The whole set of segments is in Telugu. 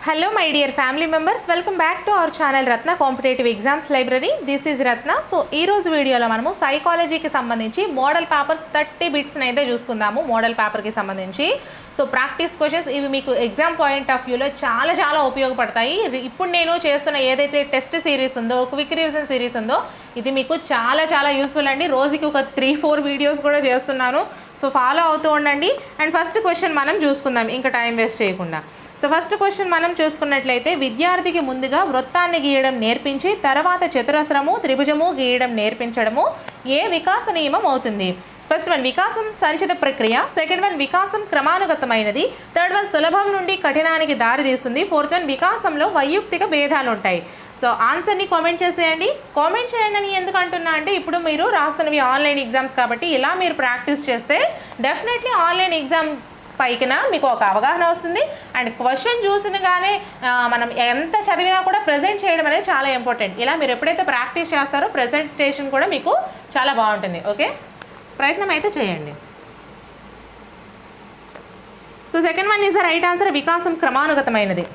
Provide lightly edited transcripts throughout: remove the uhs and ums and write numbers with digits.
Hello my dear family members, welcome back to our channel Ratna Competitive Exams Library. This is Ratna. So ee roju video lo manamu psychology ki sambandhinchi model papers 30 bits naide chusukundamu model paper ki sambandhinchi. So practice questions ఇవి మీకు ఎగ్జామ్ పాయింట్ ఆఫ్ వ్యూలో చాలా ఉపయోగపడతాయి. ఇప్పుడు నేను చేస్తున్న ఏదైతే టెస్ట్ సిరీస్ ఉందో, క్విక్ రివిజన్ సిరీస్ ఉందో, ఇది మీకు చాలా యూస్ఫుల్ అండి. రోజుకి ఒక 3-4 వీడియోస్ కూడా చేస్తున్నాను. సో ఫాలో అవుతూ ఉండండి. అండ్ ఫస్ట్ క్వశ్చన్ మనం చూసుకుందాం ఇంకా టైం వేస్ట్ చేయకుండా. సో ఫస్ట్ క్వశ్చన్ మనం చూసుకున్నట్లయితే, విద్యార్థికి ముందుగా వృత్తాన్ని గీయడం నేర్పించి తర్వాత చతురస్రము త్రిభుజము గీయడం నేర్పించడము ఏ వికాస నియమం అవుతుంది? ఫస్ట్ వన్ వికాసం సంచిత ప్రక్రియ, సెకండ్ వన్ వికాసం క్రమానుగతమైనది, థర్డ్ వన్ సులభం నుండి కఠినానికి దారితీస్తుంది, ఫోర్త్ వన్ వికాసంలో వైయక్తిక భేదాలు ఉంటాయి. సో ఆన్సర్ని కామెంట్ చేసేయండి. కామెంట్ చేయండి అని ఎందుకు అంటున్నా అంటే, ఇప్పుడు మీరు రాస్తున్నవి ఆన్లైన్ ఎగ్జామ్స్ కాబట్టి ఇలా మీరు ప్రాక్టీస్ చేస్తే డెఫినెట్లీ ఆన్లైన్ ఎగ్జామ్ పైకిన మీకు ఒక అవగాహన వస్తుంది. అండ్ క్వశ్చన్ చూసినగానే మనం ఎంత చదివినా కూడా ప్రజెంట్ చేయడం అనేది చాలా ఇంపార్టెంట్. ఇలా మీరు ఎప్పుడైతే ప్రాక్టీస్ చేస్తారో ప్రజెంటేషన్ కూడా మీకు చాలా బాగుంటుంది. ఓకే, ప్రయత్నం అయితే చేయండి. So second one is the right answer. వికాసం క్రమానుగతమైనది.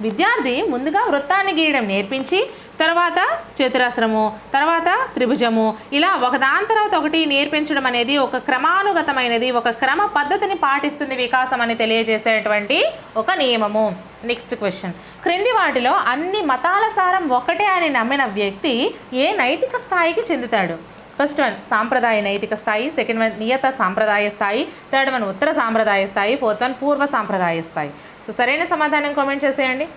విద్యార్థి ముందుగా వృత్తాన్ని గీయడం నేర్పించి తర్వాత చతురస్రము తర్వాత త్రిభుజము ఇలా ఒకదాని తర్వాత ఒకటి నేర్పించడం అనేది ఒక క్రమానుగతమైనది, ఒక క్రమ పద్ధతిని పాటిస్తుంది వికాసం అని తెలియజేసేటువంటి ఒక నియమము. నెక్స్ట్ క్వశ్చన్, క్రింది వాటిలో అన్ని మతాల సారం ఒకటే అని నమ్మిన వ్యక్తి ఏ నైతిక స్థాయికి చెందుతాడు? ఫస్ట్ వన్ సాంప్రదాయ నైతిక స్థాయి, సెకండ్ వన్ నియత సాంప్రదాయ స్థాయి, థర్డ్ వన్ ఉత్తర సాంప్రదాయ స్థాయి, ఫోర్త్ వన్ పూర్వ సాంప్రదాయ స్థాయి. సో సరైన సమాధానం కామెంట్ చేసేయండి.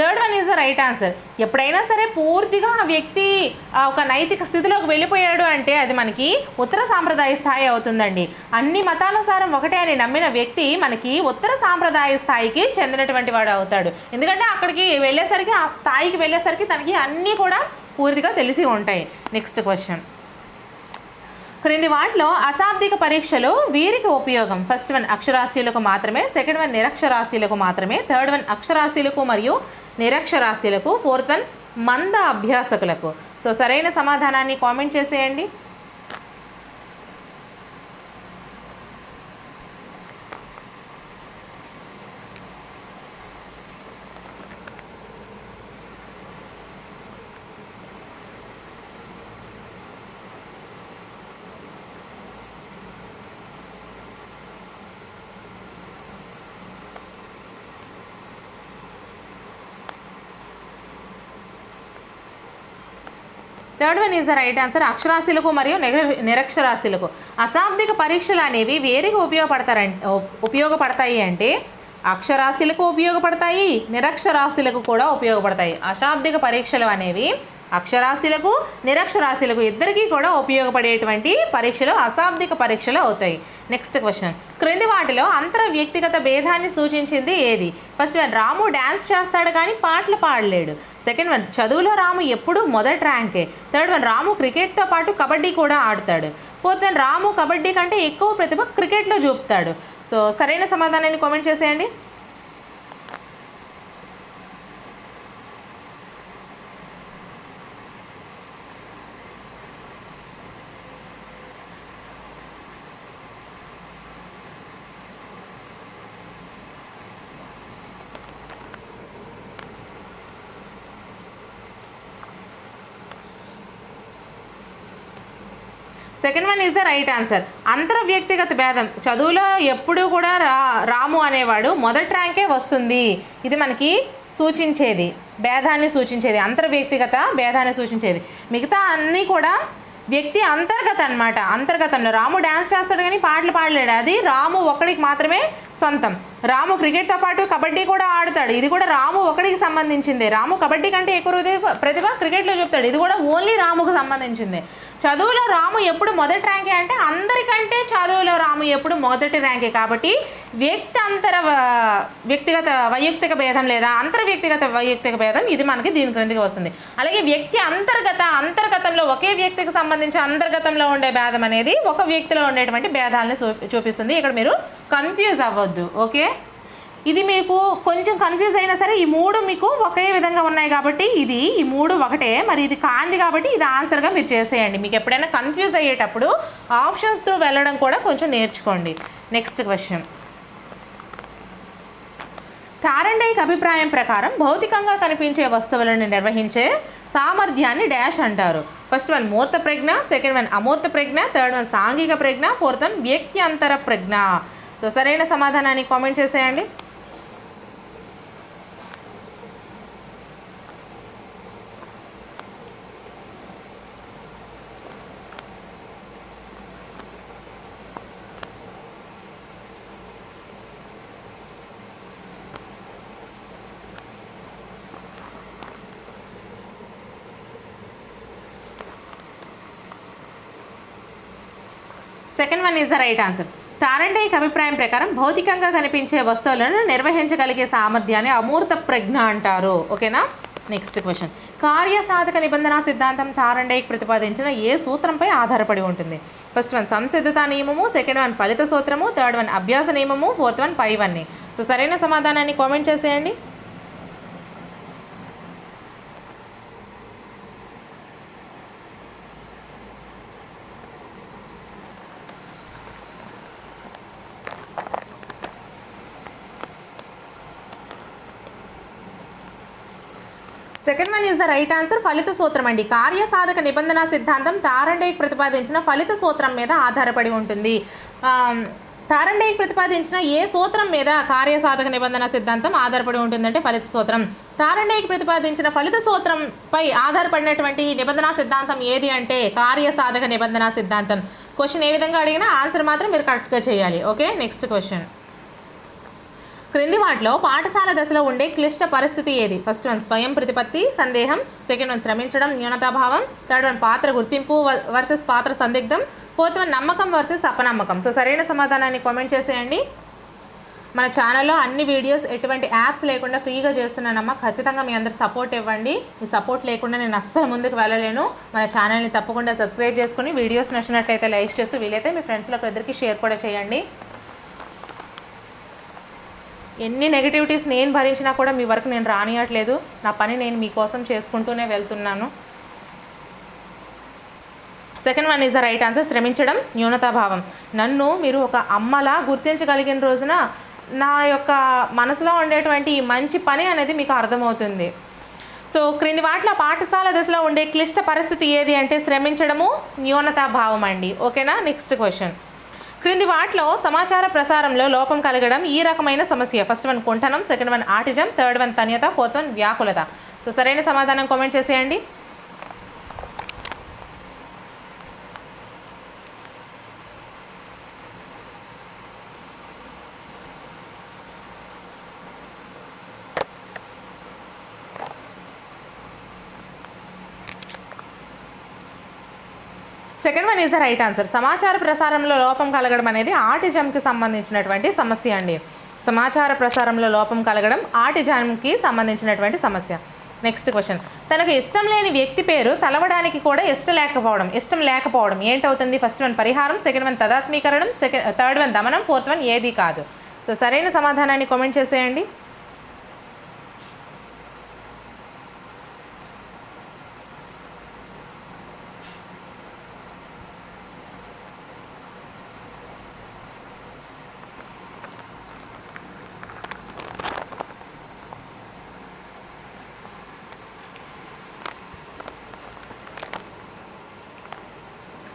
Third one is the right answer. ఎప్పుడైనా సరే పూర్తిగా ఆ వ్యక్తి ఒక నైతిక స్థితిలోకి వెళ్ళిపోయాడు అంటే అది మనకి ఉత్తర సాంప్రదాయ స్థాయి అవుతుందండి. అన్ని మతాల సారం ఒకటే అని నమ్మిన వ్యక్తి మనకి ఉత్తర సాంప్రదాయ స్థాయికి చెందినటువంటి వాడు అవుతాడు. ఎందుకంటే అక్కడికి వెళ్ళేసరికి, ఆ స్థాయికి వెళ్ళేసరికి తనకి అన్నీ కూడా పూర్తిగా తెలిసి ఉంటాయి. నెక్స్ట్ క్వశ్చన్, క్రింది వాటిలో అశాబ్దిక పరీక్షలో వీరికి ఉపయోగం? ఫస్ట్ వన్ అక్షరాస్యులకు మాత్రమే, సెకండ్ వన్ నిరక్షరాస్యులకు మాత్రమే, థర్డ్ వన్ అక్షరాస్యులకు మరియు నిరక్షరాస్యులకు, ఫోర్త్ వన్ మంద అభ్యాసకులకు. సో సరైన సమాధానాన్ని కామెంట్ చేసేయండి. Third one is the right answer. అక్షరాస్యులకు మరియు నిరక్షరాస్యులకు. అశాబ్దిక పరీక్షలు అనేవి వేరికి ఉపయోగపడతాయి అంటే అక్షరాస్యులకు ఉపయోగపడతాయి, నిరక్షరాస్యులకు కూడా ఉపయోగపడతాయి. అశాబ్దిక పరీక్షలు అనేవి అక్షరాస్యులకు నిరక్షరాస్యులకు ఇద్దరికీ కూడా ఉపయోగపడేటువంటి పరీక్షలు అశాబ్దిక పరీక్షలు అవుతాయి. నెక్స్ట్ క్వశ్చన్, క్రింది వాటిలో అంతర వ్యక్తిగత భేదాన్ని సూచించింది ఏది? ఫస్ట్ వన్ రాము డ్యాన్స్ చేస్తాడు కానీ పాటలు పాడలేడు, సెకండ్ వన్ చదువులో రాము ఎప్పుడూ మొదటి ర్యాంకే, థర్డ్ వన్ రాము క్రికెట్తో పాటు కబడ్డీ కూడా ఆడతాడు, ఫోర్త్ వన్ రాము కబడ్డీ కంటే ఎక్కువ ప్రతిభ క్రికెట్లో చూపుతాడు. సో సరైన సమాధానాన్ని కామెంట్ చేసేయండి. Second one is the right answer. అంతర వ్యక్తిగత భేదం. చదువులో ఎప్పుడూ కూడా రాము అనేవాడు మొదటి ర్యాంకే వస్తుంది. ఇది మనకి సూచించేది, భేదాన్ని సూచించేది, అంతర వ్యక్తిగత భేదాన్ని సూచించేది. మిగతా అన్నీ కూడా వ్యక్తి అంతర్గత అనమాట. అంతర్గతంలో రాము డ్యాన్స్ చేస్తాడు కానీ పాటలు పాడలేడు, అది రాము ఒక్కడికి మాత్రమే సొంతం. రాము క్రికెట్తో పాటు కబడ్డీ కూడా ఆడతాడు, ఇది కూడా రాము ఒకడికి సంబంధించిందే. రాము కబడ్డీ కంటే ఎక్కువ ప్రతిభ క్రికెట్లో చూపుతాడు, ఇది కూడా ఓన్లీ రాముకు సంబంధించిందే. చదువులో రాము ఎప్పుడు మొదటి ర్యాంకే అంటే అందరికంటే చదువులో రాము ఎప్పుడు మొదటి ర్యాంకే. కాబట్టి వ్యక్తిగత వైయక్తిక భేదం లేదా అంతర్ వ్యక్తిగత వైయక్తిక భేదం ఇది మనకి దీని క్రిందికి వస్తుంది. అలాగే వ్యక్తి అంతర్గతంలో ఒకే వ్యక్తికి సంబంధించి అంతర్గతంలో ఉండే భేదం అనేది ఒక వ్యక్తిలో ఉండేటువంటి భేదాలను చూపిస్తుంది. ఇక్కడ మీరు కన్ఫ్యూజ్ అవ్వద్దు. ఓకే, ఇది మీకు కొంచెం కన్ఫ్యూజ్ అయినా సరే ఈ మూడు మీకు ఒకే విధంగా ఉన్నాయి కాబట్టి ఈ మూడు ఒకటే, మరి ఇది కాంది కాబట్టి ఇది ఆన్సర్గా మీరు చేసేయండి. మీకు ఎప్పుడైనా కన్ఫ్యూజ్ అయ్యేటప్పుడు ఆప్షన్స్ త్రూ వెళ్ళడం కూడా కొంచెం నేర్చుకోండి. నెక్స్ట్ క్వశ్చన్, థారండైక్ అభిప్రాయం ప్రకారం భౌతికంగా కనిపించే వస్తువులను నిర్వహించే సామర్థ్యాన్ని డాష్ అంటారు. ఫస్ట్ వన్ మూర్త ప్రజ్ఞ, సెకండ్ వన్ అమూర్త ప్రజ్ఞ, థర్డ్ వన్ సాంఘిక ప్రజ్ఞ, ఫోర్త్ వన్ వ్యక్త్యంతర ప్రజ్ఞ. సో సరైన సమాధానాన్ని కామెంట్ చేసేయండి. Second one is the right answer. Thorndike అభిప్రాయం ప్రకారం భౌతికంగా కనిపించే వస్తువులను నిర్వహించగలిగే సామర్థ్యాన్ని అమూర్త ప్రజ్ఞ అంటారు. ఓకేనా. నెక్స్ట్ క్వశ్చన్, కార్యసాధక నిబంధన సిద్ధాంతం థారండైక్ ప్రతిపాదించిన ఏ సూత్రంపై ఆధారపడి ఉంటుంది? ఫస్ట్ వన్ సంసిద్ధత నియమము, సెకండ్ వన్ ఫలిత సూత్రము, థర్డ్ వన్ అభ్యాస నియమము, ఫోర్త్ వన్ పైవన్నీ. సో సరైన సమాధానాన్ని కామెంట్ చేసేయండి. Second one is the right answer, ఫలిత సూత్రం అండి. కార్యసాధక నిబంధన సిద్ధాంతం థారండైక్ ప్రతిపాదించిన ఫలిత సూత్రం మీద ఆధారపడి ఉంటుంది. థారండైక్ ప్రతిపాదించిన ఏ సూత్రం మీద కార్యసాధక నిబంధన సిద్ధాంతం ఆధారపడి ఉంటుందంటే ఫలిత సూత్రం. థారండైక్ ప్రతిపాదించిన ఫలిత సూత్రంపై ఆధారపడినటువంటి నిబంధన సిద్ధాంతం ఏది అంటే కార్యసాధక నిబంధన సిద్ధాంతం. క్వశ్చన్ ఏ విధంగా అడిగినా ఆన్సర్ మాత్రం మీరు కరెక్ట్గా చేయాలి. ఓకే. నెక్స్ట్ క్వశ్చన్, క్రింది వాటిలో పాఠశాల దశలో ఉండే క్లిష్ట పరిస్థితి ఏది? ఫస్ట్ వన్ స్వయం ప్రతిపత్తి సందేహం, సెకండ్ వన్ శ్రమించడం న్యూనతాభావం, థర్డ్ వన్ పాత్ర గుర్తింపు వర్సెస్ పాత్ర సందిగ్ధం, ఫోర్త్ వన్ నమ్మకం వర్సెస్ అపనమ్మకం. సో సరైన సమాధానాన్ని కామెంట్ చేసేయండి. మన ఛానల్లో అన్ని వీడియోస్ ఎటువంటి యాప్స్ లేకుండా ఫ్రీగా చేస్తున్నానమ్మా. ఖచ్చితంగా మీ అందరు సపోర్ట్ ఇవ్వండి. మీ సపోర్ట్ లేకుండా నేను అస్సలు ముందుకు వెళ్ళలేను. మన ఛానల్ని తప్పకుండా సబ్స్క్రైబ్ చేసుకుని వీడియోస్ నచ్చినట్లయితే లైక్ చేస్తూ వీలైతే మీ ఫ్రెండ్స్లోకి ఇద్దరికి షేర్ కూడా చేయండి. ఎన్ని నెగిటివిటీస్ నేను భరించినా కూడా మీ వరకు నేను రానియట్లేదు. నా పని నేను మీకోసం చేసుకుంటూనే వెళ్తున్నాను. Second one is the right answer, శ్రమించడం న్యూనతాభావం. నన్ను మీరు ఒక అమ్మలా గుర్తించగలిగిన రోజున నా యొక్క మనసులో ఉండేటువంటి ఈ మంచి పని అనేది మీకు అర్థమవుతుంది. సో క్రింది వాటిలో పాఠశాల దశలో ఉండే క్లిష్ట పరిస్థితి ఏది అంటే శ్రమించడము న్యూనతాభావం అండి. ఓకేనా. నెక్స్ట్ క్వశ్చన్, క్రింది వాటిలో సమాచార ప్రసారంలో లోపం కలగడం ఈ రకమైన సమస్య? ఫస్ట్ వన్ కుంఠనం, second one autism, third one తన్యత, ఫోర్త్ వన్ వ్యాకులత. సో సరైన సమాధానం కామెంట్ చేసేయండి. Second one is the right answer. సమాచార ప్రసారంలో లోపం కలగడం అనేది ఆటిజంకి సంబంధించినటువంటి సమస్య అండి. సమాచార ప్రసారంలో లోపం కలగడం ఆటిజంకి సంబంధించినటువంటి సమస్య. నెక్స్ట్ క్వశ్చన్, తనకు ఇష్టం లేని వ్యక్తి పేరు తలవడానికి కూడా ఇష్టం లేకపోవడం ఏంటవుతుంది? ఫస్ట్ వన్ పరిహారం, సెకండ్ వన్ తదాత్మీకరణం, థర్డ్ వన్ దమనం, ఫోర్త్ వన్ ఏది కాదు. సో సరైన సమాధానాన్ని కామెంట్ చేసేయండి.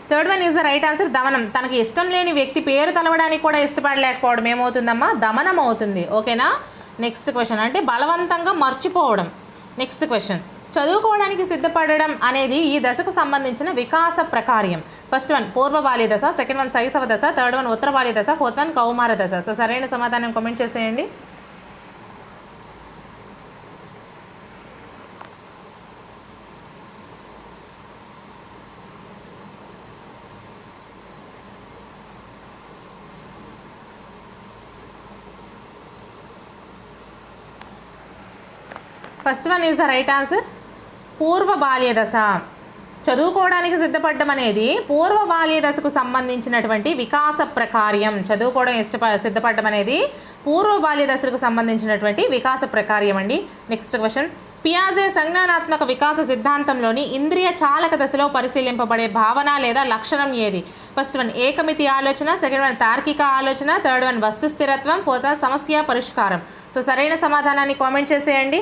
Third one is the right answer, దమనం. తనకి ఇష్టం లేని వ్యక్తి పేరు తలవడానికి కూడా ఇష్టపడలేకపోవడం ఏమవుతుందమ్మా? దమనం అవుతుంది. ఓకేనా. నెక్స్ట్ క్వశ్చన్, అంటే బలవంతంగా మర్చిపోవడం. నెక్స్ట్ క్వశ్చన్, చదువుకోవడానికి సిద్ధపడడం అనేది ఈ దశకు సంబంధించిన వికాస ప్రకార్యం. ఫస్ట్ వన్ పూర్వ బాల్య దశ, సెకండ్ వన్ శైశవ దశ, థర్డ్ వన్ ఉత్తర బాల్య దశ, ఫోర్త్ వన్ కౌమార దశ. సో సరైన సమాధానం కామెంట్ చేసేయండి. First one is the right answer, పూర్వ బాల్య దశ. చదువుకోవడానికి సిద్ధపడడం అనేది పూర్వ బాల్య దశకు సంబంధించినటువంటి వికాస ప్రకార్యం. చదువుకోవడం సిద్ధపడడం అనేది పూర్వ బాల్య దశకు సంబంధించినటువంటి వికాస ప్రకార్యం అండి. నెక్స్ట్ క్వశ్చన్, పియాజే సంజ్ఞానాత్మక వికాస సిద్ధాంతంలోని ఇంద్రియ చాలక దశలో పరిశీలింపబడే భావన లేదా లక్షణం ఏది? ఫస్ట్ వన్ ఏకమితి ఆలోచన, సెకండ్ వన్ తార్కిక ఆలోచన, థర్డ్ వన్ వస్తు స్థిరత్వం, ఫోర్త్ వన్ సమస్య పరిష్కారం. సో సరైన సమాధానాన్ని కామెంట్ చేసేయండి.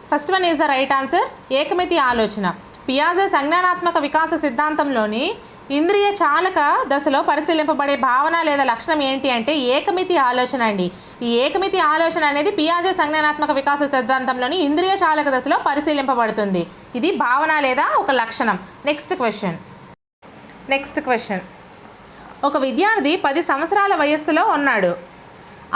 First one is the right answer, ఏకమితి ఆలోచన. పియాజే సంజ్ఞానాత్మక వికాస సిద్ధాంతంలోని ఇంద్రియ చాలక దశలో పరిశీలింపబడే భావన లేదా లక్షణం ఏంటి అంటే ఏకమితి ఆలోచన అండి. ఈ ఏకమితి ఆలోచన అనేది పియాజే సంజ్ఞానాత్మక వికాస సిద్ధాంతంలోని ఇంద్రియ చాలక దశలో పరిశీలింపబడుతుంది. ఇది భావన లేదా ఒక లక్షణం. నెక్స్ట్ క్వశ్చన్, ఒక విద్యార్థి 10 సంవత్సరాల వయస్సులో ఉన్నాడు.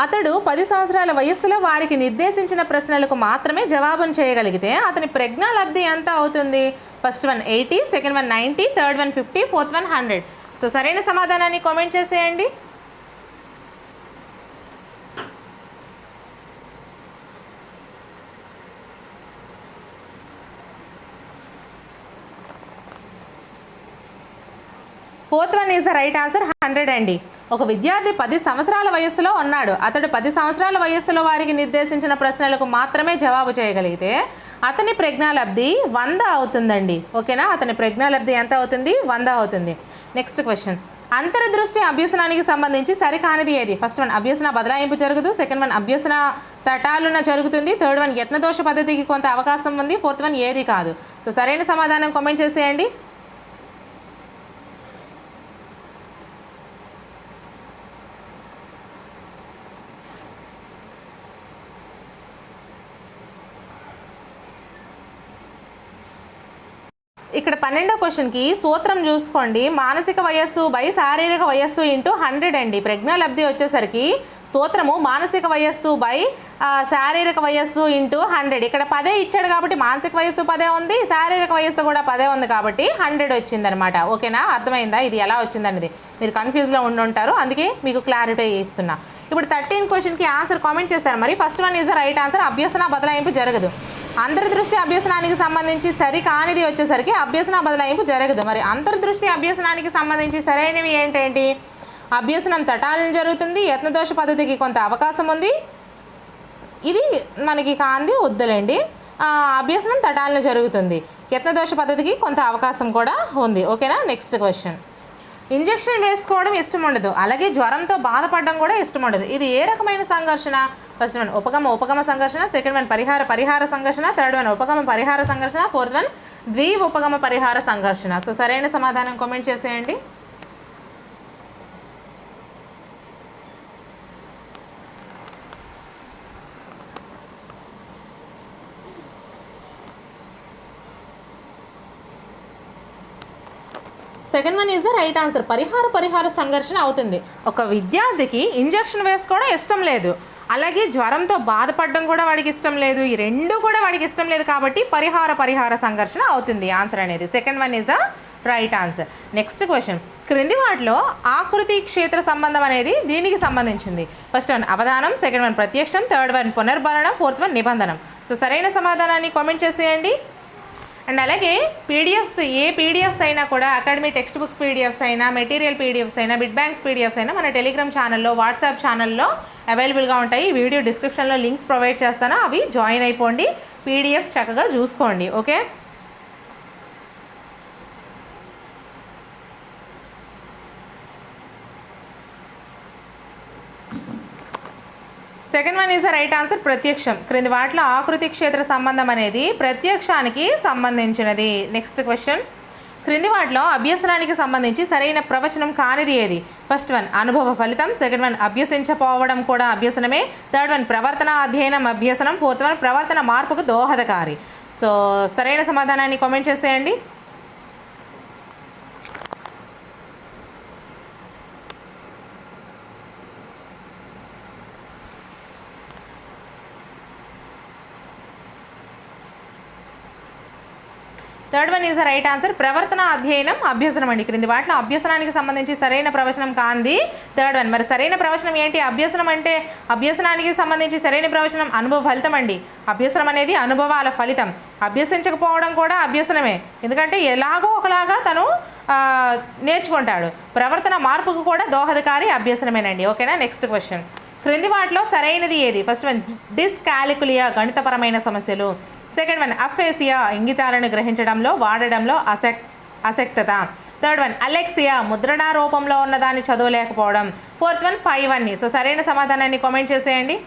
అతడు 10 సంవత్సరాల వయస్సులో వారికి నిర్దేశించిన ప్రశ్నలకు మాత్రమే జవాబును చేయగలిగితే అతని ప్రజ్ఞాలబ్ధి ఎంత అవుతుంది? First one 80, second one 90, third one 50, fourth one 100. So సరైన సమాధానాన్ని కామెంట్ చేసేయండి. Fourth one is the right answer, 100 అండి. ఒక విద్యార్థి 10 సంవత్సరాల వయస్సులో ఉన్నాడు. అతడు 10 సంవత్సరాల వయస్సులో వారికి నిర్దేశించిన ప్రశ్నలకు మాత్రమే జవాబు చేయగలిగితే అతని ప్రజ్ఞాలబ్ధి 100 అవుతుందండి. ఓకేనా? అతని ప్రజ్ఞాలబ్ధి ఎంత అవుతుంది? 100 అవుతుంది. నెక్స్ట్ క్వశ్చన్, అంతర్దృష్టి అభ్యసనానికి సంబంధించి సరికానిది ఏది? ఫస్ట్ వన్ అభ్యసన బదలాయింపు జరగదు, సెకండ్ వన్ అభ్యసన తటాలున జరుగుతుంది, థర్డ్ వన్ యత్నదోష పద్ధతికి కొంత అవకాశం ఉంది, ఫోర్త్ వన్ ఏది కాదు. సో సరైన సమాధానం కామెంట్ చేసేయండి. ఇక్కడ 12వ క్వశ్చన్కి సూత్రం చూసుకోండి. మానసిక వయస్సు బై శారీరక వయస్సు ఇంటూ 100 అండి. ప్రజ్ఞాలబ్ధి వచ్చేసరికి సూత్రము మానసిక వయస్సు బై శారీరక వయస్సు ఇంటూ 100. ఇక్కడ 10 ఇచ్చాడు కాబట్టి మానసిక వయస్సు 10 ఉంది, శారీరక వయస్సు కూడా 10 ఉంది కాబట్టి 100 వచ్చిందనమాట. ఓకేనా? అర్థమైందా ఇది ఎలా వచ్చిందనేది? మీరు కన్ఫ్యూజ్లో ఉంటారు, అందుకే మీకు క్లారిటీ ఇస్తున్నా. ఇప్పుడు 13 క్వశ్చన్కి ఆన్సర్ కామెంట్ చేస్తారు. మరి first one is the right answer, అభ్యసన బదలాయింపు జరగదు. అంతర్దృష్టి అభ్యసనానికి సంబంధించి సరికానిది వచ్చేసరికి అభ్యసన బదలాయింపు జరగదు. మరి అంతర్దృష్టి అభ్యసనానికి సంబంధించి సరైనవి ఏంటంటే అభ్యసనం తటాలను జరుగుతుంది, యత్నదోష పద్ధతికి కొంత అవకాశం ఉంది, ఇది మనకి కాంది వద్దులేండి. అభ్యసనం తటాలను జరుగుతుంది, యత్నదోష పద్ధతికి కొంత అవకాశం కూడా ఉంది. ఓకేనా? నెక్స్ట్ క్వశ్చన్, ఇంజెక్షన్ వేసుకోవడం ఇష్టం ఉండదు, అలాగే జ్వరంతో బాధపడడం కూడా ఇష్టం ఉండదు. ఇది ఏ రకమైన సంఘర్షణ? ఫస్ట్ వన్ ఉపగమ సంఘర్షణ, సెకండ్ వన్ పరిహార సంఘర్షణ, థర్డ్ వన్ ఉపగమ పరిహార సంఘర్షణ, ఫోర్త్ వన్ ఉపగమ పరిహార సంఘర్షణ. సో సరైన సమాధానం కామెంట్ చేసేయండి. Second one is the right answer, పరిహార సంఘర్షణ అవుతుంది. ఒక విద్యార్థికి ఇంజెక్షన్ వేసుకోవడం ఇష్టం లేదు, అలాగే జ్వరంతో బాధపడడం కూడా వాడికి ఇష్టం లేదు, ఈ రెండు కూడా వాడికి ఇష్టం లేదు కాబట్టి పరిహార సంఘర్షణ అవుతుంది ఆన్సర్ అనేది. Second one is the right answer. Next question, క్రింది వాటిలో ఆకృతి క్షేత్ర సంబంధం అనేది దీనికి సంబంధించింది? ఫస్ట్ వన్ అవధానం, సెకండ్ వన్ ప్రత్యక్షం, థర్డ్ వన్ పునర్బలనం, ఫోర్త్ వన్ నిబంధనం. సో సరైన సమాధానాన్ని కామెంట్ చేసేయండి. అండ్ అలాగే పీడిఎఫ్స్ అయినా కూడా అకాడమీ టెక్స్ట్ బుక్స్ పీడిఎఫ్స్ అయినా, మెటీరియల్ పీడిఎఫ్స్ అయినా, బిడ్ బ్యాంక్స్ పీడిఎఫ్స్ అయినా మన టెలిగ్రామ్ ఛానల్లో, వాట్సాప్ ఛానల్లో అవైలబుల్గా ఉంటాయి. వీడియో డిస్క్రిప్షన్లో లింక్స్ ప్రొవైడ్ చేస్తాను, అవి జాయిన్ అయిపోండి, పీడిఎఫ్స్ చక్కగా చూసుకోండి. Okay? Second one is the right answer, ప్రత్యక్షం. క్రింది వాటిలో ఆకృతి క్షేత్ర సంబంధం అనేది ప్రత్యక్షానికి సంబంధించినది. నెక్స్ట్ క్వశ్చన్, క్రింది వాటిలో అభ్యసనానికి సంబంధించి సరైన ప్రవచనం కానిది ఏది? ఫస్ట్ వన్ అనుభవ ఫలితం, సెకండ్ వన్ అభ్యసించపోవడం కూడా అభ్యసనమే, థర్డ్ వన్ ప్రవర్తన అధ్యయనం అభ్యసనం, ఫోర్త్ వన్ ప్రవర్తన మార్పుకు దోహదకారి. సో సరైన సమాధానాన్ని కామెంట్ చేసేయండి. Third one is the right answer. ప్రవర్తన అధ్యయనం అభ్యసనం అండి. క్రింది వాటిలో అభ్యసనానికి సంబంధించి సరైన ప్రవచనం కాంది థర్డ్ వన్. మరి సరైన ప్రవచనం ఏంటి? అభ్యసనం అంటే అభ్యసనానికి సంబంధించి సరైన ప్రవచనం అనుభవ ఫలితం అండి. అభ్యసనం అనేది అనుభవాల ఫలితం. అభ్యసించకపోవడం కూడా అభ్యసనమే, ఎందుకంటే ఎలాగో ఒకలాగా తను నేర్చుకుంటాడు. ప్రవర్తన మార్పుకు కూడా దోహదకారి అభ్యసనమేనండి. ఓకేనా. Next question. క్రింది వాటిలో సరైనది ఏది? ఫస్ట్ వన్ డిస్కాలికులియా గణితపరమైన సమస్యలు. సెకండ్ వన్ అఫేసియా ఇంగితాలను గ్రహించడంలో వాడడంలో అసక్తత. థర్డ్ వన్ అలెక్సియా ముద్రణ రూపంలో ఉన్నదాన్ని చదవలేకపోవడం. ఫోర్త్ వన్ పైవన్నీ. సో సరైన సమాధానాన్ని కామెంట్ చేసేయండి.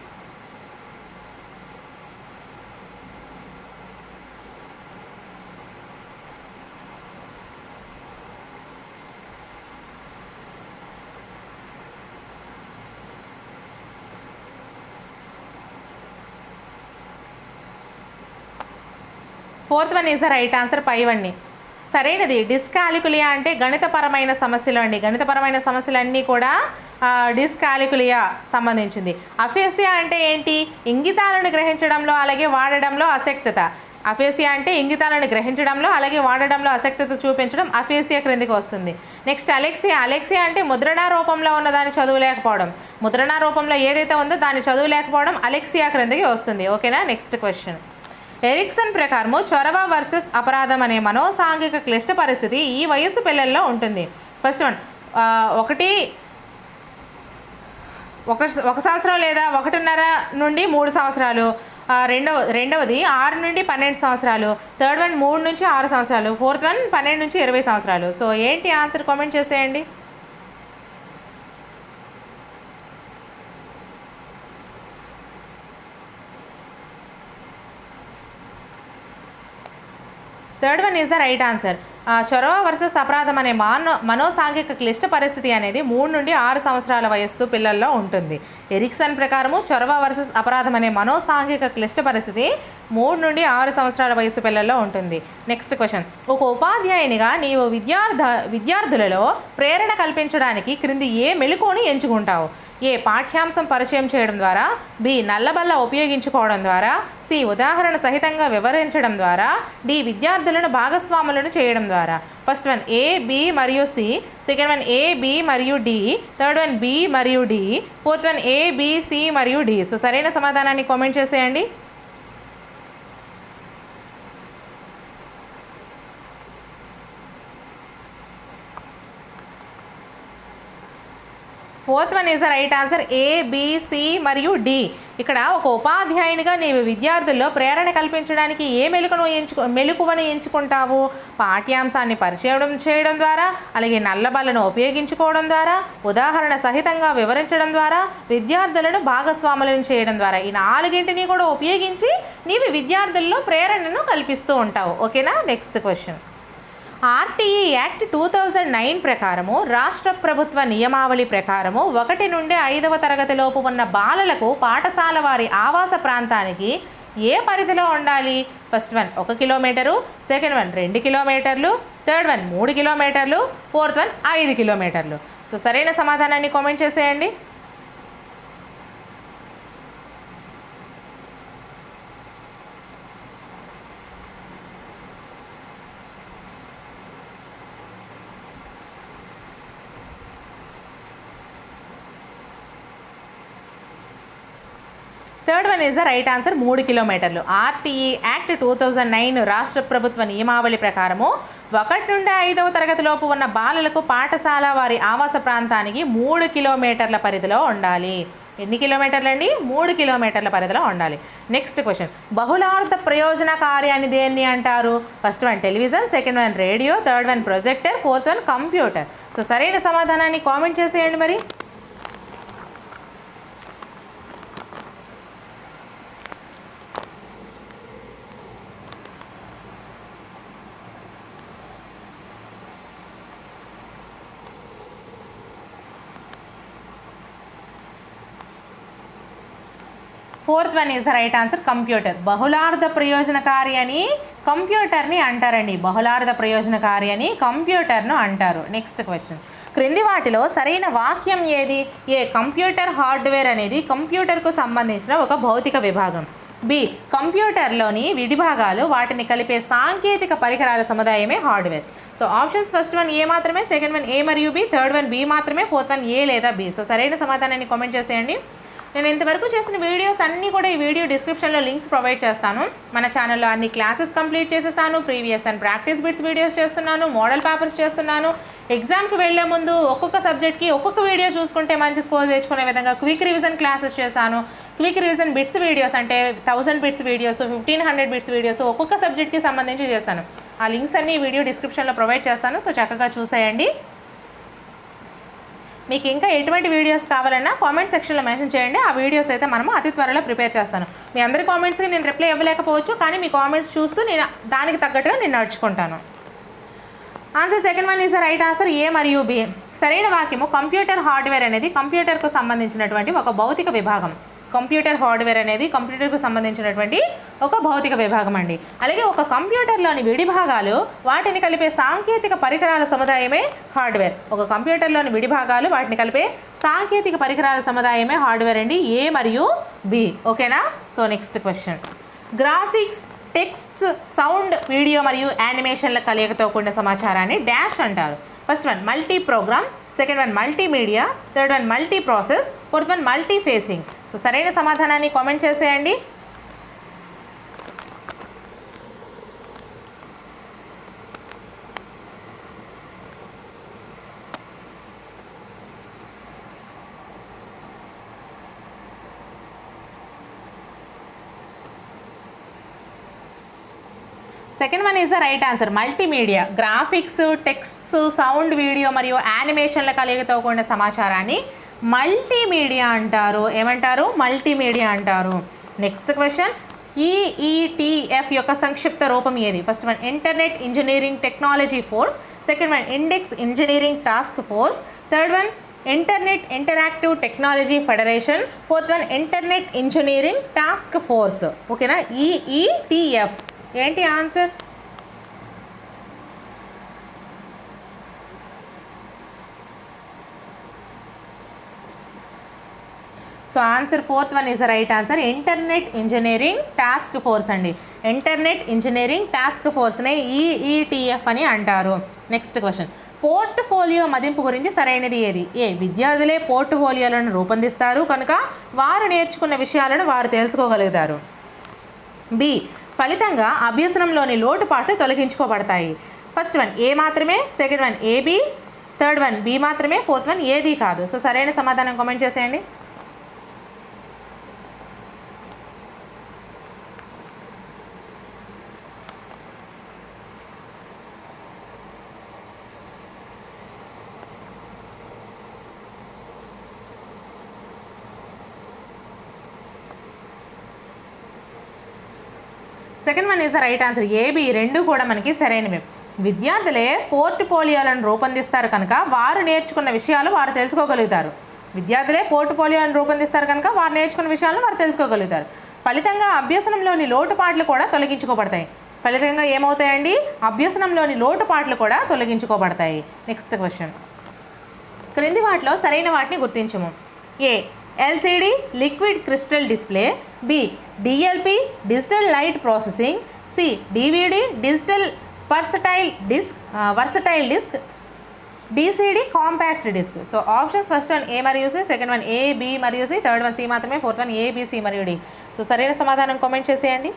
Fourth one is the right answer. పైవన్నీ సరైనది. డిస్కాలికులియా అంటే గణితపరమైన సమస్యలు అండి. గణితపరమైన సమస్యలన్నీ కూడా డిస్కాలికులియా సంబంధించింది. అఫేసియా అంటే ఏంటి? ఇంగితాలను గ్రహించడంలో అలాగే వాడడంలో అసక్తత. అఫేసియా అంటే ఇంగితాలను గ్రహించడంలో అలాగే వాడడంలో అసక్తత చూపించడం అఫేసియా క్రిందికి వస్తుంది. నెక్స్ట్ అలెక్సియా అంటే ముద్రణా రూపంలో ఉన్న దాన్ని చదువులేకపోవడం. ముద్రణా రూపంలో ఏదైతే ఉందో దాన్ని చదువులేకపోవడం అలెక్సియా క్రిందికి వస్తుంది. ఓకేనా. Next question. ఎరిక్సన్ ప్రకారము చొరవ వర్సెస్ అపరాధం అనే మనోసాంఘిక క్లిష్ట పరిస్థితి ఈ వయస్సు పిల్లల్లో ఉంటుంది. ఫస్ట్ వన్ ఒక సంవత్సరం లేదా 1.5 నుండి 3 సంవత్సరాలు. రెండవది 6 నుండి 12 సంవత్సరాలు. థర్డ్ వన్ 3 నుంచి 6 సంవత్సరాలు. ఫోర్త్ వన్ 12 నుంచి 20 సంవత్సరాలు. సో ఏంటి ఆన్సర్? కామెంట్ చేసేయండి. Third one is the right answer. చొరవ వర్సెస్ అపరాధం అనే మనోసాంఘిక క్లిష్ట పరిస్థితి అనేది 3 నుండి 6 సంవత్సరాల వయస్సు పిల్లల్లో ఉంటుంది. ఎరిక్సన్ ప్రకారము చొరవ వర్సెస్ అపరాధం అనే మనోసాంఘిక క్లిష్ట పరిస్థితి 3 నుండి 6 సంవత్సరాల వయస్సు పిల్లల్లో ఉంటుంది. Next question. ఒక ఉపాధ్యాయునిగా నీవు విద్యార్థులలో ప్రేరణ కల్పించడానికి క్రింది ఏ మెళుకువను ఎంచుకుంటావు? ఏ పాఠ్యాంశం పరిచయం చేయడం ద్వారా, బి నల్లబల్ల ఉపయోగించుకోవడం ద్వారా, సి ఉదాహరణ సహితంగా వివరించడం ద్వారా, డి విద్యార్థులను భాగస్వాములను చేయడం ద్వారా. ఫస్ట్ వన్ ఏ, బి మరియు C. Second one A, B మరియు డి. థర్డ్ వన్ బి మరియు D. Fourth one A, B, C మరియు డి. సో సరైన సమాధానాన్ని కామెంట్ చేసేయండి. Fourth one is the right answer. A, B, C మరియు డి. ఇక్కడ ఒక ఉపాధ్యాయునిగా నీవు విద్యార్థుల్లో ప్రేరణ కల్పించడానికి ఏ మెళుకువను ఎంచుకుంటావు? పాఠ్యాంశాన్ని పరిచయం చేయడం ద్వారా, అలాగే నల్లబల్లను ఉపయోగించుకోవడం ద్వారా, ఉదాహరణ సహితంగా వివరించడం ద్వారా, విద్యార్థులను భాగస్వాములను చేయడం ద్వారా. ఈ 4ంటిని కూడా ఉపయోగించి నీవు విద్యార్థుల్లో ప్రేరణను కల్పిస్తూ ఉంటావు. ఓకేనా. Next question. ఆర్టీఈ యాక్ట్ 2009 ప్రకారము రాష్ట్ర ప్రభుత్వ నియమావళి ప్రకారము 1 నుండి 5వ తరగతిలోపు ఉన్న బాలలకు పాఠశాల వారి ఆవాస ప్రాంతానికి ఏ పరిధిలో ఉండాలి? First one 1 kilometre. Second one 2 కిలోమీటర్లు. థర్డ్ వన్ 3 కిలోమీటర్లు. ఫోర్త్ వన్ 5 కిలోమీటర్లు. సో సరైన సమాధానాన్ని కామెంట్ చేసేయండి. Third one is the right answer. 3 కిలోమీటర్లు. ఆర్టీఈ యాక్ట్ 2009 రాష్ట్ర ప్రభుత్వ నియమావళి ప్రకారము 1 నుండి 5వ తరగతిలోపు ఉన్న బాలలకు పాఠశాల వారి ఆవాస ప్రాంతానికి 3 కిలోమీటర్ల పరిధిలో ఉండాలి. ఎన్ని కిలోమీటర్లు అండి? 3 కిలోమీటర్ల పరిధిలో ఉండాలి. Next question. బహుళార్థ ప్రయోజనకారి అని దేన్ని అంటారు? First one television. Second one radio. Third one projector. Fourth one computer. So సరైన సమాధానాన్ని కామెంట్ చేసేయండి మరి. Fourth one is the right answer. Computer. బహుళార్థ ప్రయోజనకారి అని కంప్యూటర్ని అంటారండి. బహుళార్థ ప్రయోజనకారి అని కంప్యూటర్ను అంటారు. Next question. క్రింది వాటిలో సరైన వాక్యం ఏది? ఏ కంప్యూటర్ హార్డ్వేర్ అనేది కంప్యూటర్కు సంబంధించిన ఒక భౌతిక విభాగం. బి కంప్యూటర్లోని విడిభాగాలు వాటిని కలిపే సాంకేతిక పరికరాల సముదాయమే hardware. So options first one A మాత్రమే, సెకండ్ వన్ ఏ మరియు బి, థర్డ్ వన్ బి మాత్రమే, ఫోర్త్ వన్ ఏ లేదా బి. సో సరైన సమాధానాన్ని కామెంట్ చేసేయండి. నేను ఇంతవరకు చేసిన వీడియోస్ అన్నీ కూడా ఈ వీడియో డిస్క్రిప్షన్లో లింక్స్ ప్రొవైడ్ చేస్తాను. మన ఛానల్లో అన్ని క్లాసెస్ కంప్లీట్ చేసేసాను, previous and practice bits videos చేస్తున్నాను, మోడల్ పేపర్స్ చేస్తున్నాను. ఎగ్జామ్కి వెళ్లే ముందు ఒక్కొక్క సబ్జెక్ట్కి ఒక్కొక్క వీడియో చూసుకుంటే మంచి స్కోర్ తెచ్చుకునే విధంగా క్విక్ రివిజన్ క్లాసెస్ చేశాను. క్విక్ రివిజన్ బిట్స్ వీడియోస్ అంటే 1000 బిట్స్ వీడియోస్, 1500 బిట్స్ వీడియోస్ ఒక్కొక్క సబ్జెక్ట్కి సంబంధించి చేస్తాను. ఆ లింక్స్ అన్ని వీడియో డిస్క్రిప్షన్లో ప్రొవైడ్ చేస్తాను. సో చక్కగా చూసేయండి. మీకు ఇంకా ఎటువంటి వీడియోస్ కావాలన్నా కామెంట్ సెక్షన్లో మెన్షన్ చేయండి. ఆ వీడియోస్ అయితే మనము అతి త్వరలో ప్రిపేర్ చేస్తాను. మీ అందరి కామెంట్స్కి నేను రిప్లై ఇవ్వలేకపోవచ్చు, కానీ మీ కామెంట్స్ చూస్తూ నేను దానికి తగ్గట్టుగా నేను నడుచుకుంటాను. Answer second one is the right answer A మరియు బి. సరైన వాక్యము కంప్యూటర్ హార్డ్వేర్ అనేది కంప్యూటర్కు సంబంధించినటువంటి ఒక భౌతిక విభాగం. కంప్యూటర్ హార్డ్వేర్ అనేది కంప్యూటర్కు సంబంధించినటువంటి ఒక భౌతిక విభాగం అండి. అలాగే ఒక కంప్యూటర్లోని విడిభాగాలు వాటిని కలిపే సాంకేతిక పరికరాల సముదాయమే హార్డ్వేర్. ఒక కంప్యూటర్లోని విడిభాగాలు వాటిని కలిపే సాంకేతిక పరికరాల సముదాయమే హార్డ్వేర్ అండి, ఏ మరియు బి. ఓకేనా? So next question. Graphics, text, sound, video మరియు యానిమేషన్ల కలయికతో కూడిన సమాచారాన్ని డాష్ అంటారు. First one multi program, second one multimedia, third one multi process, fourth one multi facing. So సరైన సమాధానాన్ని కామెంట్ చేసేయండి. Second one is the right answer multimedia. Graphics, texts, sound, video మరియు యానిమేషన్ల కలయికతో కూడిన సమాచారాన్ని మల్టీమీడియా అంటారు. ఏమంటారు? మల్టీమీడియా అంటారు. Next question. ఈఈటిఎఫ్ యొక్క సంక్షిప్త రూపం ఏది? First one internet engineering technology force, second one index engineering task force, third one internet interactive technology federation, fourth one internet engineering task force. ఓకేనా? ఈఈటిఎఫ్ ఏంటి answer? So answer fourth one is the right answer internet engineering task force అండి. ఇంటర్నెట్ ఇంజనీరింగ్ టాస్క్ ఫోర్స్నే ఈఈటిఎఫ్ అని అంటారు. Next question. పోర్ట్ఫోలియో మదింపు గురించి సరైనది ఏది? ఏ విద్యార్థులే పోర్ట్ఫోలియోలను రూపొందిస్తారు కనుక వారు నేర్చుకున్న విషయాలను వారు తెలుసుకోగలుగుతారు. బి ఫలితంగా అభ్యసనంలోని లోటుపాట్లు తొలగించుకోబడతాయి. ఫస్ట్ వన్ ఏ మాత్రమే, second one A B, third one B మాత్రమే, ఫోర్త్ వన్ ఏది కాదు. సో సరైన సమాధానం కామెంట్ చేసేయండి. Second one is the right answer A B. రెండు కూడా మనకి సరైనవి. విద్యార్థులే పోర్ట్ఫోలియోలను రూపొందిస్తారు కనుక వారు నేర్చుకున్న విషయాలు వారు తెలుసుకోగలుగుతారు. విద్యార్థులే పోర్ట్ఫోలియోలను రూపొందిస్తారు కనుక వారు నేర్చుకున్న విషయాలను వారు తెలుసుకోగలుగుతారు. ఫలితంగా అభ్యసనంలోని లోటుపాట్లు కూడా తొలగించుకోబడతాయి. ఫలితంగా ఏమవుతాయండి? అభ్యసనంలోని లోటుపాట్లు కూడా తొలగించుకోబడతాయి. Next question. క్రింది వాటిలో సరైన వాటిని గుర్తించము. A LCD liquid crystal display, B DLP digital light processing, C DVD digital versatile disc, DCD compact disc. So options first one A మరియు C, second one A, B మరియు సి, థర్డ్ వన్ సి మాత్రమే, fourth one A, B, C మరియు డి. సో సరైన సమాధానం కామెంట్ చేసేయండి.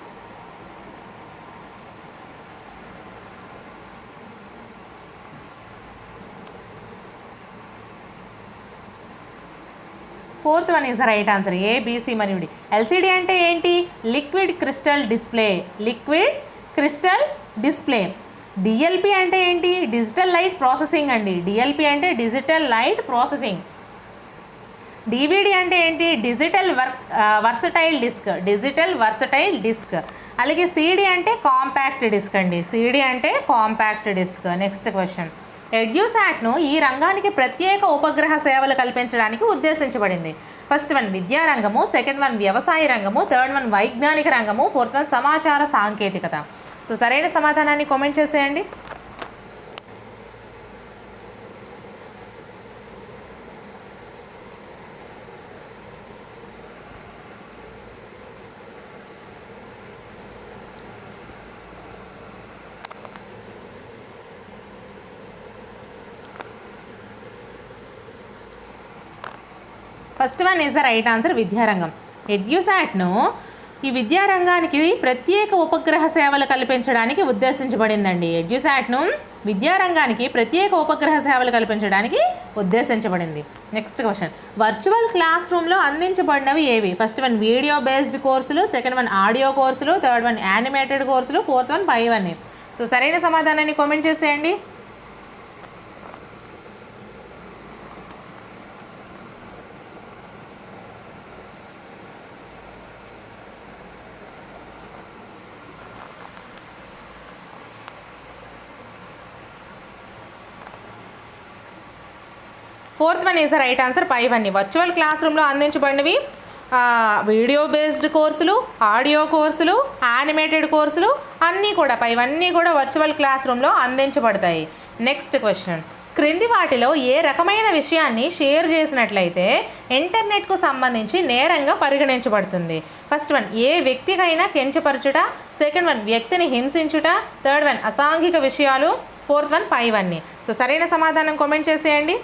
Fourth one is the right answer A, B, C మరియు డి. LCD అంటే ఏంటి? Liquid crystal display. Liquid crystal display. DLP అంటే ఏంటి? డిజిటల్ లైట్ ప్రాసెసింగ్ అండి. DLP అంటే డిజిటల్ లైట్ ప్రాసెసింగ్. DVD అంటే ఏంటి? Digital versatile disc. Digital versatile disc. అలాగే CD అంటే కాంపాక్ట్ డిస్క్ అండి. CD అంటే కాంపాక్ట్ డిస్క్. Next question. ఎడ్యూసాట్ను ఈ రంగానికి ప్రత్యేక ఉపగ్రహ సేవలు కల్పించడానికి ఉద్దేశించబడింది. ఫస్ట్ వన్ విద్యారంగము, సెకండ్ వన్ వ్యవసాయ రంగము, థర్డ్ వన్ వైజ్ఞానిక రంగము, ఫోర్త్ వన్ సమాచార సాంకేతికత. సో సరైన సమాధానాన్ని కామెంట్ చేసేయండి. First one is the right answer, విద్యారంగం. ఎడ్యుసాట్ను ఈ విద్యారంగానికి ప్రత్యేక ఉపగ్రహ సేవలు కల్పించడానికి ఉద్దేశించబడిందండి. ఎడ్యుసాట్ను విద్యారంగానికి ప్రత్యేక ఉపగ్రహ సేవలు కల్పించడానికి ఉద్దేశించబడింది. నెక్స్ట్ క్వశ్చన్, వర్చువల్ క్లాస్ రూమ్లో అందించబడినవి ఏవి? ఫస్ట్ వన్ వీడియో బేస్డ్ కోర్సులు, సెకండ్ వన్ ఆడియో కోర్సులు, థర్డ్ వన్ యానిమేటెడ్ కోర్సులు, ఫోర్త్ వన్ పైవన్నీ. సో సరైన సమాధానాన్ని కామెంట్ చేసేయండి. Fourth one is the right answer, పైవన్నీ. వర్చువల్ క్లాస్ రూమ్లో అందించబడినవి వీడియో బేస్డ్ కోర్సులు, ఆడియో కోర్సులు, యానిమేటెడ్ కోర్సులు అన్నీ కూడా పైవన్నీ కూడా వర్చువల్ క్లాస్ రూమ్లో అందించబడతాయి. నెక్స్ట్ క్వశ్చన్, క్రింది వాటిలో ఏ రకమైన విషయాన్ని షేర్ చేసినట్లయితే ఇంటర్నెట్కు సంబంధించి నేరంగా పరిగణించబడుతుంది? ఫస్ట్ వన్ ఏ వ్యక్తికైనా కించపరచుట, సెకండ్ వన్ వ్యక్తిని హింసించుట, థర్డ్ వన్ అసాంఘిక విషయాలు, ఫోర్త్ వన్ పైవన్నీ. సో సరైన సమాధానం కామెంట్ చేసేయండి.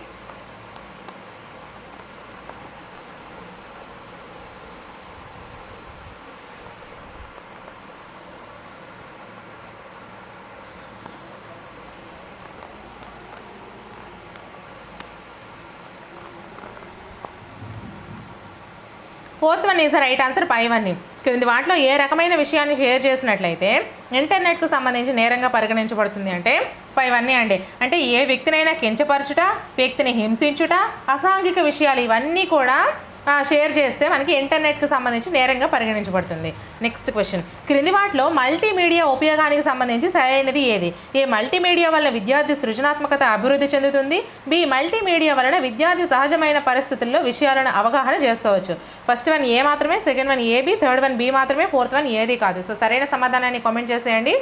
Fourth one is the right answer, పైవన్నీ. క్రింది వాటిలో ఏ రకమైన విషయాన్ని షేర్ చేసినట్లయితే ఇంటర్నెట్కు సంబంధించి నేరంగా పరిగణించబడుతుంది అంటే పైవన్నీ అండి. అంటే ఏ వ్యక్తినైనా కించపరచుట, వ్యక్తిని హింసించుట, అసాంఘిక విషయాలు ఇవన్నీ కూడా షేర్ చేస్తే మనకి ఇంటర్నెట్కి సంబంధించి నేరంగా పరిగణించబడుతుంది. నెక్స్ట్ క్వశ్చన్, క్రింది వాటిలో మల్టీమీడియా ఉపయోగానికి సంబంధించి సరైనది ఏది? ఏ మల్టీమీడియా వల్ల విద్యార్థి సృజనాత్మకత అభివృద్ధి చెందుతుంది, బి మల్టీమీడియా వలన విద్యార్థి సహజమైన పరిస్థితుల్లో విషయాలను అవగాహన చేసుకోవచ్చు. ఫస్ట్ వన్ ఏ మాత్రమే, second one A B, third one B మాత్రమే, ఫోర్త్ వన్ ఏది కాదు. సో సరైన సమాధానాన్ని కామెంట్ చేసేయండి.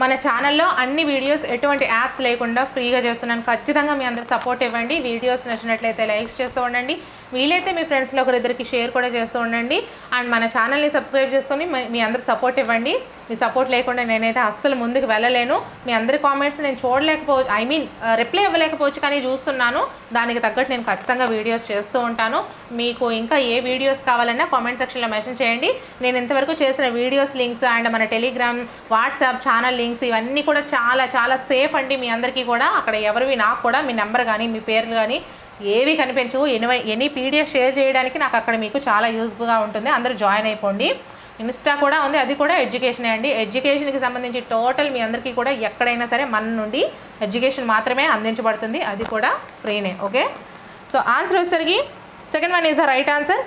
మన ఛానల్లో అన్ని వీడియోస్ ఎటువంటి యాప్స్ లేకుండా ఫ్రీగా చేస్తున్నాను. ఖచ్చితంగా మీ అందరూ సపోర్ట్ ఇవ్వండి. వీడియోస్ నచ్చినట్లయితే లైక్స్ చేస్తూ ఉండండి, వీలైతే మీ ఫ్రెండ్స్లో ఒకరిద్దరికి షేర్ కూడా చేస్తూ ఉండండి. అండ్ మన ఛానల్ని సబ్స్క్రైబ్ చేసుకొని మీ అందరూ సపోర్ట్ ఇవ్వండి. మీ సపోర్ట్ లేకుండా నేనైతే అస్సలు ముందుకు వెళ్ళలేను. మీ అందరి కామెంట్స్ నేను చూడలేకపోవచ్చు, రిప్లై ఇవ్వలేకపోవచ్చు, కానీ చూస్తున్నాను. దానికి తగ్గట్టు నేను ఖచ్చితంగా వీడియోస్ చేస్తూ ఉంటాను. మీకు ఇంకా ఏ వీడియోస్ కావాలన్నా కామెంట్ సెక్షన్లో మెన్షన్ చేయండి. నేను ఇంతవరకు చేసిన వీడియోస్ లింక్స్ అండ్ మన టెలిగ్రామ్, వాట్సాప్ ఛానల్ లింక్స్ ఇవన్నీ కూడా చాలా చాలా సేఫ్ అండి. మీ అందరికీ కూడా అక్కడ ఎవరివి నాకు కూడా మీ నెంబర్ కానీ మీ పేర్లు కానీ ఏవి కనిపించవు. ఎనీ పీడిఎఫ్ షేర్ చేయడానికి నాకు అక్కడ మీకు చాలా యూస్ఫుల్గా ఉంటుంది. అందరూ జాయిన్ అయిపోండి. ఇన్స్టా కూడా ఉంది, అది కూడా ఎడ్యుకేషనే అండి. ఎడ్యుకేషన్కి సంబంధించి టోటల్ మీ అందరికీ కూడా ఎక్కడైనా సరే మన నుండి ఎడ్యుకేషన్ మాత్రమే అందించబడుతుంది, అది కూడా ఫ్రీనే. ఓకే, సో ఆన్సర్ వచ్చేసరికి second one is the right answer.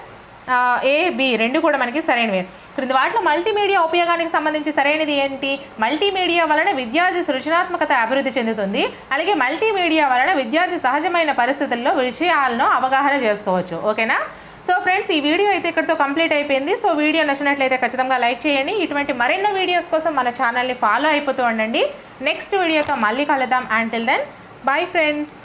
A B రెండు కూడా మనకి సరైనవే. క్రింది వాటిలో మల్టీమీడియా ఉపయోగానికి సంబంధించి సరైనది ఏంటి? మల్టీమీడియా వలన విద్యార్థి సృజనాత్మకత అభివృద్ధి చెందుతుంది, అలాగే మల్టీమీడియా వలన విద్యార్థి సహజమైన పరిస్థితుల్లో విషయాలను అవగాహన చేసుకోవచ్చు. ఓకేనా? సో ఫ్రెండ్స్, ఈ వీడియో అయితే ఇక్కడితో కంప్లీట్ అయిపోయింది. సో వీడియో నచ్చినట్లయితే ఖచ్చితంగా లైక్ చేయండి. ఇటువంటి మరెన్నో వీడియోస్ కోసం మన ఛానల్ని ఫాలో అయిపోతూ ఉండండి. నెక్స్ట్ వీడియోతో మళ్ళీ కలుద్దాం. Until then, bye friends.